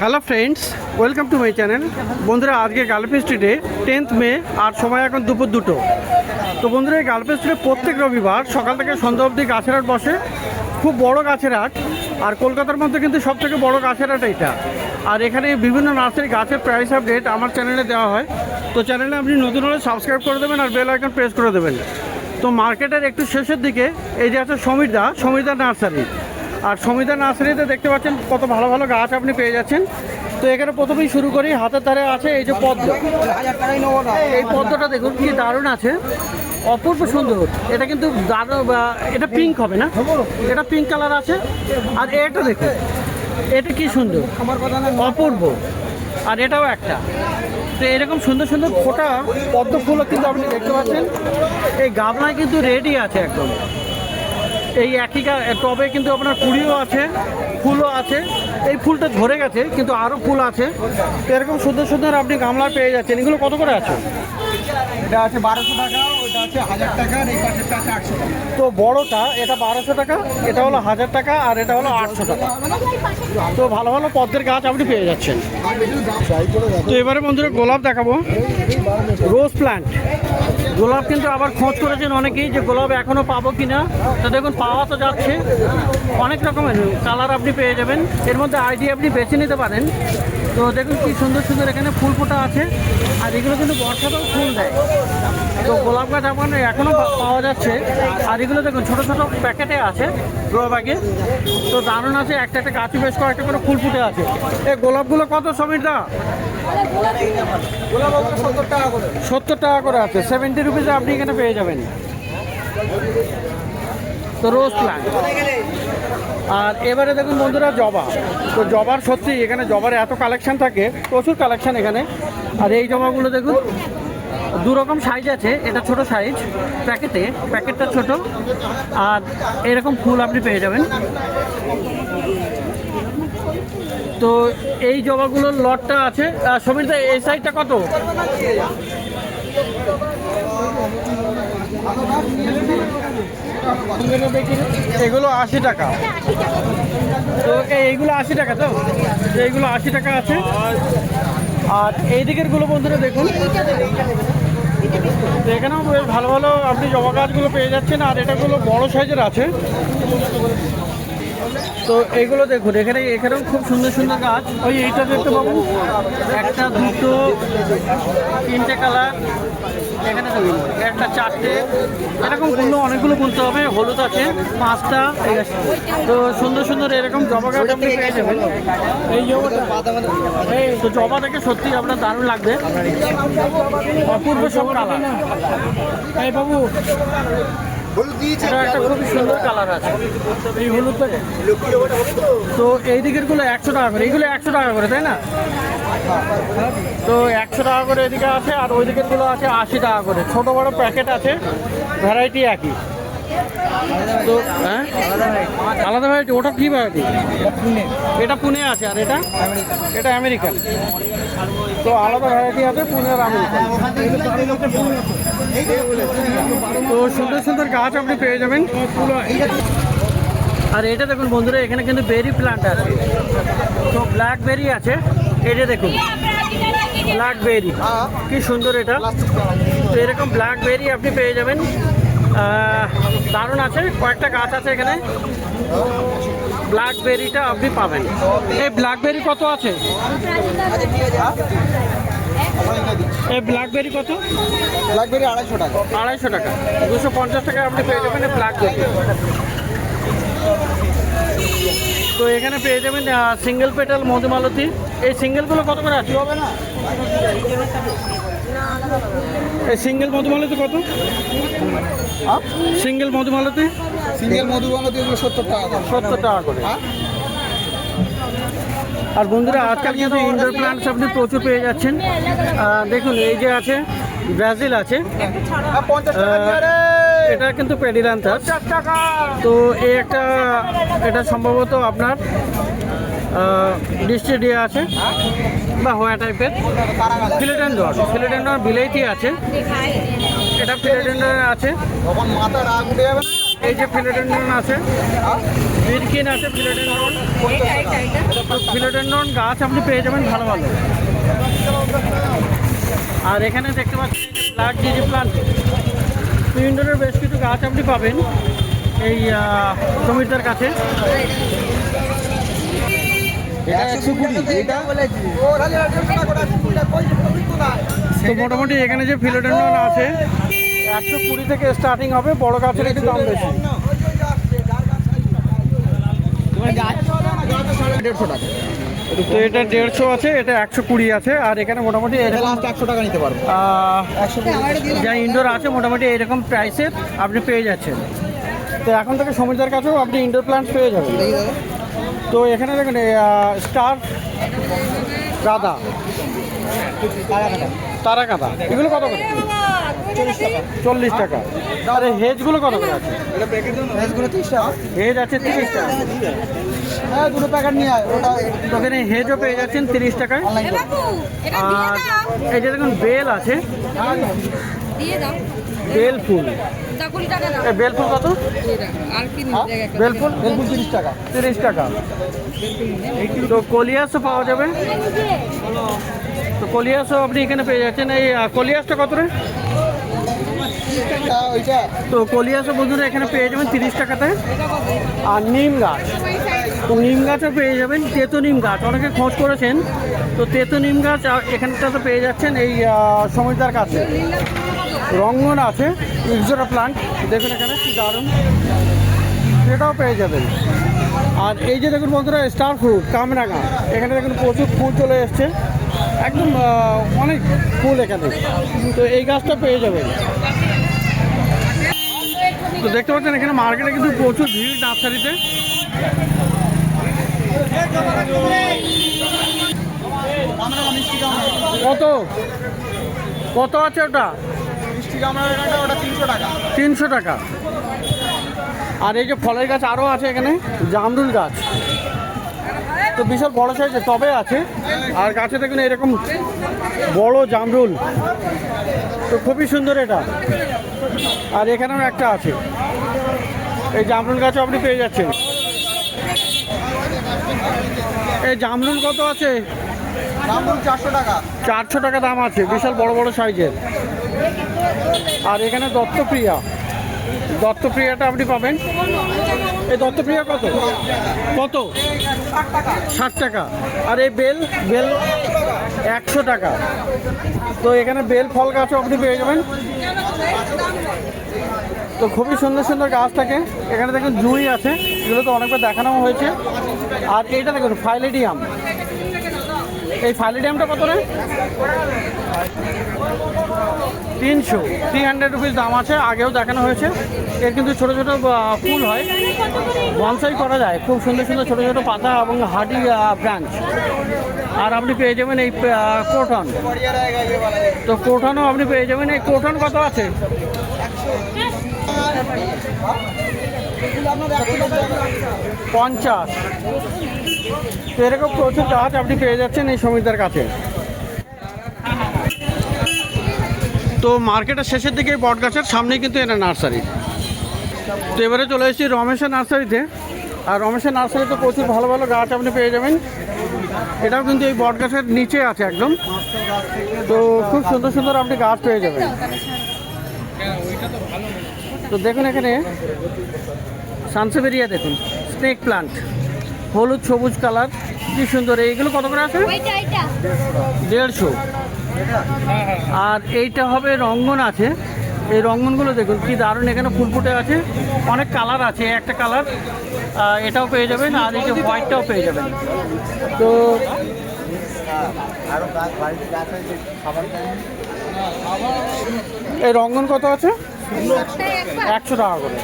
Hello friends, welcome to my channel. বন্ধুরা, আজকে girlfriend স্ট্রিটে 10th মে আর সময় এখন দুপুর 2টো। তো বন্ধুরা, এই গার্লফ্রেন্ড স্ট্রিটে প্রত্যেক রবিবার সকাল থেকে সন্ধ্যা অবধি গাছের হাট বসে। খুব বড় গাছের হাট, আর কলকাতার মধ্যে কিন্তু সব থেকে বড় গাছের হাট এইটা। আর এখানে বিভিন্ন নার্সারি গাছের প্রাইস আপডেট আমার চ্যানেলে দেওয়া হয়। তো চ্যানেলে আপনি নতুন হলে সাবস্ক্রাইব করে দেবেন আর বেল আইকন প্রেস করে দেবেন। তো মার্কেটের একটু শেষের দিকে এই যে আছে সমীরদা নার্সারি। আর সমীরদা নার্সারিতে দেখতে পাচ্ছেন কত ভালো ভালো গাছ আপনি পেয়ে যাচ্ছেন। তো এখানে প্রথমেই শুরু করি, হাতের ধারে আছে এই যে পদ্ম। এই পদ্মটা দেখুন কি দারুণ আছে, অপূর্ব সুন্দর। এটা কিন্তু এটা পিঙ্ক হবে না, এটা পিঙ্ক কালার আছে। আর এটা দেখুন, এটা কি সুন্দর, অপূর্ব। আর এটাও একটা। তো এরকম সুন্দর সুন্দর ফোটা পদ্ম ফুলও কিন্তু আপনি দেখতে পাচ্ছেন। এই গামলায় কিন্তু রেডি আছে একদম। এই একই টবে কিন্তু আপনার কুড়িও আছে, ফুলও আছে। এই ফুলটা ধরে গেছে কিন্তু আরও ফুল আছে। এরকম সুন্দর সুন্দর আপনি গামলা পেয়ে যাচ্ছেন। এগুলো কত করে আছে? এটা আছে 1200 টাকা, ওইটা আছে 1000 টাকা, আর এই পাশেরটা আছে 800 টাকা। তো বড়টা এটা 1200 টাকা, এটা হলো 1000 টাকা, আর এটা হলো 800 টাকা। তো ভালো ভালো পদ্মের গাছ আপনি পেয়ে যাচ্ছেন। তো এবারে বন্ধুরা গোলাপ দেখাবো, রোজ প্ল্যান্ট। গোলাপ কিন্তু আবার খোঁজ করেছেন অনেকেই যে গোলাপ এখনও পাবো কি না। তো দেখুন, পাওয়া তো যাচ্ছে। অনেক রকমের কালার আপনি পেয়ে যাবেন, এর মধ্যে আইডিয়া আপনি বেছে নিতে পারেন। তো দেখুন কি সুন্দর সুন্দর এখানে ফুল ফোটা আছে। আর এগুলো কিন্তু বর্ষাতেও ফুল দেয়। তো গোলাপ গাছ আপনার এখনও পাওয়া যাচ্ছে। আর এগুলো দেখুন ছোটো ছোটো প্যাকেটে আছে, গ্রো ব্যাগে। তো দারুণ আছে, একটা একটা গাছে বেশ কয়েকটা করে ফুল ফুটে আছে। এই গোলাপগুলো কত সমীরদা? গোলাপ 70 টাকা করে। 70 টাকা করে আছে, 70 রুপিসে আপনি এখানে পেয়ে যাবেন। তো রোজ প্ল্যান্ট। আর এবারে দেখুন বন্ধুরা জবা। তো জবার সত্যি এখানে জবার এত কালেকশান থাকে, প্রচুর কালেকশান এখানে। আর এই জবাগুলো দেখুন দু রকম সাইজ আছে। এটা ছোট সাইজ প্যাকেটটা ছোট। আর এরকম ফুল আপনি পেয়ে যাবেন। তো এই জবাগুলোর লটটা আছে। সমীরদা, এই সাইজটা কত? এগুলো 80 টাকা। তো এইগুলো 80 টাকা। তো এইগুলো 80 টাকা আছে। আর এই দিকের গুলো বন্ধুরা দেখুন, তো এখানেও বেশ ভালো ভালো আপনি জবা গাছগুলো পেয়ে যাচ্ছেন। আর এটাগুলো বড় সাইজের আছে। তো এইগুলো দেখুন, এখানেও খুব সুন্দর সুন্দর গাছ। ওই এইটা দেখতে পাবেন, একটা, দুটো, তিনটে কালার। এখানে দেখুন একটা, চারটে, এরকম গুলো অনেকগুলো গুনতে হবে। হলুদ আছে 5টা। তো সুন্দর সুন্দর এরকম জবা গাছ আপনি পেয়ে যাবেন। এই জবাটা, তো জবা দেখে সত্যি আপনার দারুণ লাগবে, অপূর্ব সব কালার। এই বাবু, এটা একটা খুবই সুন্দর কালার আছে, এই হলুদ থেকে। তো এই দিকের গুলো 100 টাকা করে, এইগুলো 100 টাকা করে, তাই না? তো 100 টাকা করে এদিকে আছে। আর ওই দিকের গুলো আছে 80 টাকা করে। ছোট বড় প্যাকেট আছে, ভ্যারাইটি একই। তো হ্যাঁ, আলাদা ভ্যারাইটি। ওটা কী ভ্যারাইটি? এটা পুনে আছে, আর এটা আমেরিকান। তো আলাদা ভ্যারাইটি আছে, পুনে আর আমেরিকান। তো সুন্দর সুন্দর গাছ আপনি পেয়ে যাবেন। আর এটা দেখুন বন্ধুরা, এখানে কিন্তু বেরি প্ল্যান্ট আছে। তো ব্ল্যাকবেরি আছে, এটা দেখুন ব্ল্যাকবেরি, কি সুন্দর এটা। তো এরকম ব্ল্যাকবেরি আপনি পেয়ে যাবেন, দারুণ আছে। কয়েকটা গাছ আছে এখানে, ব্ল্যাকবেরিটা আপনি পাবেন। এই ব্ল্যাকবেরি কত আছে? এই ব্ল্যাকবেরি কত? ব্ল্যাকবেরি 250 টাকা। 250 টাকা, 250 টাকা আপনি পেয়ে যাবেন ব্ল্যাকবেরি। তো এখানে পেয়ে যাবেন সিঙ্গেল পেটাল মধুমালতি। এই সিঙ্গেলগুলো কত করে আছে? হবে না, এই সিঙ্গেল মধুমালতি কত? সিঙ্গেল মধুমালতি 70 টাকা করে। 70 টাকা করে। আর বন্ধুরা, আজকাল কিন্তু ইনডোর প্ল্যান্টস আপনি প্রচুর পেয়ে যাচ্ছেন। দেখুন এই যে আছে, ব্রাজিল আছে, এটা কিন্তু পেডিল্যান্থাস। তো এই একটা, এটা সম্ভবত আপনার ডিস্ট্রিডিয়া আছে বা হোয়া টাইপের। ফিলেডেন্ডর বিলাইটি আছে, এটা ফিলেডেন্ডর আছে। এই যে ফিলেডেন্ডর আছে, বিরকিন আছে, ফিলোডেন্ড্রন। ফিলোডেন্ড্রন গাছ আপনি পেয়ে যাবেন ভালো ভালো। আর এখানে দেখতে পাচ্ছেন ব্ল্যাক জিজি প্লান্ট, ইনডোরের বেশ কিছু গাছ আপনি পাবেন এই জমিদার কাছে। তো মোটামুটি এখানে যে ফিলোডেন্ড্রন আছে 120 থেকে স্টার্টিং হবে, বড় গাছের একটু দাম বেশি। 150 টাকা। তো এটা 150 আছে, এটা 120 আছে। আর এখানে মোটামুটি এটা লাস্ট 100 টাকা নিতে পারবো। যা ইনডোর আছে মোটামুটি এরকম প্রাইসের আপনি পেয়ে যাচ্ছেন। তো এখন থেকে সমুদ্রের কাছেও আপনি ইনডোর প্ল্যান্ট পেয়ে যাবেন। তো এখানে দেখুন স্টার গাঁদা, তারা গাঁদা, এগুলো কত করে? 40 টাকা। আর এই হেজগুলো কত করে আছে? হেজগুলো 30 টাকা। হেজ আছে 30 টাকা। হ্যাঁ, দুটো প্যাকেট নিয়ে আয়। ওটা তো এখানে হেজও পেয়ে যাচ্ছেন 30 টাকায়। আর এই যে দেখুন বেল আছে, বেল ফুল। এই বেল ফুল কত? বেল ফুল 30 টাকা। 30 টাকা। তো কলিয়াসও পাওয়া যাবে। তো কলিয়াসও আপনি এখানে পেয়ে যাচ্ছেন। এই কলিয়াসটা কত রে? ওইটা তো কলিয়াসও বন্ধুরা এখানে পেয়ে যাবেন 30 টাকাতে। আর নিম গাছ, তো নিম গাছও পেয়ে যাবেন। তেতো নিম গাছ অনেকে খোঁজ করেছেন, তো তেতো নিম গাছ এখানটাতে পেয়ে যাচ্ছেন এই সমুদ্রের কাছে। রঙ্গন আছে, ইকজোরা প্লান্ট, দেখুন এখানে কি দারুণ, সেটাও পেয়ে যাবেন। আর এই যে দেখুন বন্ধুরা স্টার ফ্রুট কামরাঙা, এখানে দেখুন প্রচুর ফুল চলে এসছে, একদম অনেক ফুল এখানে। তো এই গাছটা পেয়ে যাবেন। তো দেখতে পাচ্ছেন এখানে মার্কেটে কিন্তু প্রচুর ভিড় নার্সারিতে। কত কত আছে ওটা? মিষ্টি কামরাঙাটা ওটা 300 টাকা। 300 টাকা। আর এই যে ফলের গাছ আরও আছে এখানে, জামরুল গাছ, তো বিশাল বড় সাইজের টবে আছে। আর গাছে দেখুন এরকম বড় জামরুল, তো খুবই সুন্দর এটা। আর এখানেও একটা আছে, এই জামরুল গাছও আপনি পেয়ে যাচ্ছেন। এই জামরুল কত আছে? জামরুল 400 টাকা। 400 টাকা দাম আছে, বিশাল বড় বড় সাইজের। আর এখানে দত্তপ্রিয়াটা আপনি পাবেন। এই দত্তপ্রিয়া কত কত? 60 টাকা। আর এই বেল 100 টাকা। তো এখানে বেল ফল গাছও আপনি পেয়ে যাবেন। তো খুবই সুন্দর সুন্দর গাছ থাকে এখানে। দেখুন জুঁই আছে, এগুলো তো অনেকবার দেখানো হয়েছে। আর এইটা দেখুন ফাইলেডিয়াম, এই ফাইলেডিয়ামটা কত রে? 300 রুপিস দাম আছে, আগেও দেখানো হয়েছে। এর কিন্তু ছোটো ছোটো ফুল হয়, বনসাই করা যায়, খুব সুন্দর সুন্দর ছোটো ছোটো পাতা এবং হার্ডি ব্রাঞ্চ। আর আপনি পেয়ে যাবেন এই কোটন, তো কোটনও আপনি পেয়ে যাবেন। এই কোটন কত আছে? 50। তো এরকম প্রচুর গাছ আপনি পেয়ে যাচ্ছেন এই সমুদ্রের কাছে। তো মার্কেটের শেষের দিকে বট গাছের সামনেই কিন্তু এটা নার্সারি। তো এবারে চলে এসেছি রমেশের নার্সারিতে। আর রমেশের নার্সারিতে প্রচুর ভালো ভালো গাছ আপনি পেয়ে যাবেন। এটাও কিন্তু এই বট গাছের নিচে আছে একদম। তো খুব সুন্দর সুন্দর আপনি গাছ পেয়ে যাবেন। তো দেখুন এখানে সানসেভেরিয়া, দেখুন স্নেক প্লান্ট, হলুদ সবুজ কালার, কি সুন্দর। এইগুলো কত করে আছে? 150। আর এইটা হবে রঙ্গন আছে, এই রঙ্গনগুলো দেখুন কি দারুণ, এখানে ফুল ফুটে আছে, অনেক কালার আছে। একটা কালার এটাও পেয়ে যাবেন। আর এই যে হোয়াইটটাও পেয়ে যাবেন। তো এই রঙ্গন কত আছে? 100 টাকা করে।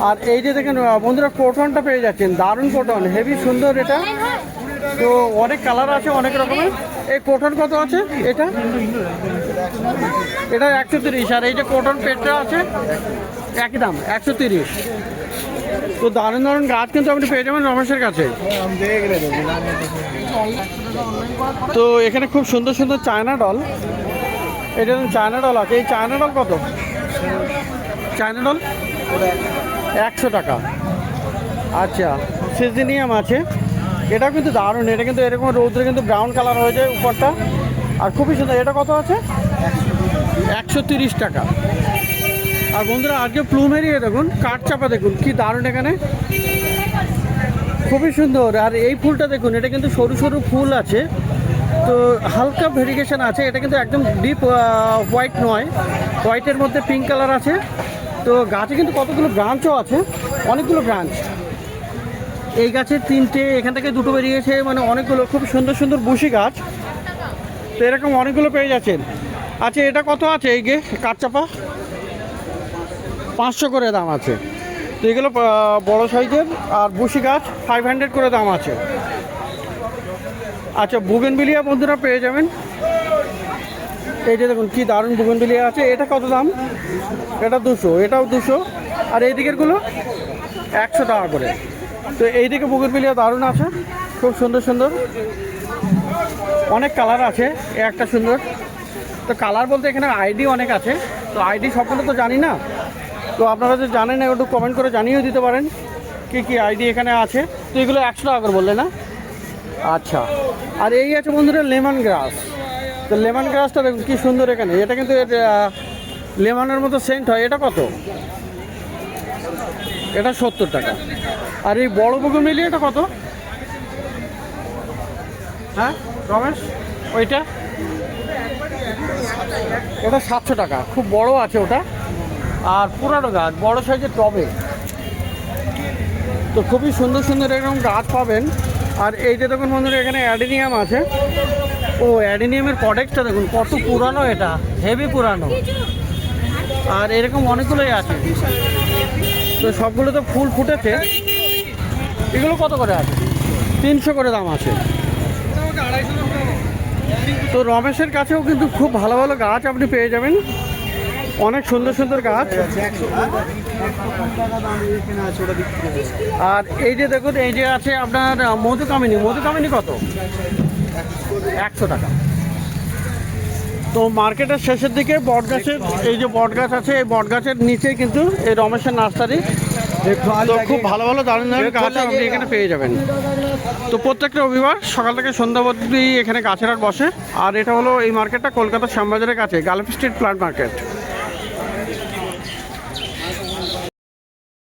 আর এই যে দেখেন বন্ধুরা কোটনটা পেয়ে যাচ্ছেন, দারুণ কোটন, হেভি সুন্দর এটা। তো অনেক কালার আছে অনেক রকমের। এই কোটন কত আছে? এটা 130। আর এই যে কোটন পেটটা আছে একই দাম 130। তো দারুণ দারুণ গাছ কিন্তু আপনি পেয়ে যাবেন রমেশের কাছে। তো এখানে খুব সুন্দর সুন্দর চায়না ডল, এটা চায়না ডল আছে। এই চায়না ডল কত? চায়না ডল 100 টাকা। আচ্ছা, সিজিনিয়াম আছে, এটাও কিন্তু দারুণ। এটা কিন্তু এরকম রৌদ্রে কিন্তু ব্রাউন কালার হয়ে যায় উপরটা, আর খুবই সুন্দর। এটা কত আছে? 130 টাকা। আর বন্ধুরা আজকে প্লুমেরিয়া দেখুন, কাঠ চাপা দেখুন কি দারুণ, এখানে খুবই সুন্দর। আর এই ফুলটা দেখুন, এটা কিন্তু সরু সরু ফুল আছে, তো হালকা ভেরিগেশন আছে। এটা কিন্তু একদম ডিপ হোয়াইট নয়, হোয়াইটের মধ্যে পিঙ্ক কালার আছে। তো গাছে কিন্তু কতগুলো ব্রাঞ্চও আছে, অনেকগুলো ব্রাঞ্চ। এই গাছের 3টে, এখান থেকে 2টো বেরিয়েছে, মানে অনেকগুলো খুব সুন্দর সুন্দর বুশি গাছ। তো এরকম অনেকগুলো পেয়ে যাচ্ছেন। আচ্ছা, এটা কত আছে? এই গে কাঠচাপা 500 করে দাম আছে। তো এগুলো বড় সাইজের, আর বুশি গাছ 500 করে দাম আছে। আচ্ছা, বুগেনভিলিয়া বন্ধুরা পেয়ে যাবেন। এই যে দেখুন কি দারুণ বুগেনভিলিয়া আছে। এটা কত দাম? এটা 200, এটাও 200, আর এই দিকেরগুলো 100 টাকা করে। তো এইদিকে বুগেনভিলিয়া দারুণ আছে, খুব সুন্দর সুন্দর, অনেক কালার আছে। একটা সুন্দর। তো কালার বলতে এখানে আইডি অনেক আছে, তো আইডি সবগুলো তো জানি না। তো আপনারা যদি জানেন একটু কমেন্ট করে জানিয়েও দিতে পারেন কি কি আইডি এখানে আছে। তো এগুলো 100 টাকা করে বললে না? আচ্ছা, আর এই আছে বন্ধুরা লেমন গ্রাস। তো লেমন গ্রাসটা দেখুন কি সুন্দর এখানে। এটা কিন্তু লেমনের মতো সেন্ট হয়। এটা কত? এটা 70 টাকা। আর এই বড় বুগেনভিলিয়া এটা কত? হ্যাঁ রমেশ, ওইটা? এটা 700 টাকা, খুব বড় আছে ওটা। আর পুরানো গাছ, বড় সাইজের টবে। তো খুবই সুন্দর সুন্দর এরকম গাছ পাবেন। আর এই যে দেখুন বন্ধুরা, এখানে অ্যাডেনিয়াম আছে। ও অ্যাডেনিয়ামের কডেক্সটা দেখুন কত পুরানো, এটা হেভি পুরানো। আর এরকম অনেকগুলোই আছে। তো সবগুলো তো ফুল ফুটেছে। এগুলো কত করে আছে? 300 করে দাম আছে। তো রমেশের কাছেও কিন্তু খুব ভালো ভালো গাছ আপনি পেয়ে যাবেন, অনেক সুন্দর সুন্দর গাছ। আর এই যে দেখুন, এই যে আছে আপনার মধুকামিনী। মধুকামিনী কত? 100 টাকা। তো মার্কেটের শেষের দিকে বটগাছের, এই যে বটগাছ আছে, এই বটগাছের নিচে কিন্তু এই রমেশের নার্সারি। তো খুব ভালো ভালো দারুণ দারুণ গাছ আপনি এখানে পেয়ে যাবেন। তো প্রত্যেকটা রবিবার সকাল থেকে সন্ধ্যা অবধি এখানে গাছের হাট বসে। আর এটা হলো এই মার্কেটটা কলকাতার শ্যামবাজারের কাছে, গালফ স্ট্রিট প্লান্ট মার্কেট।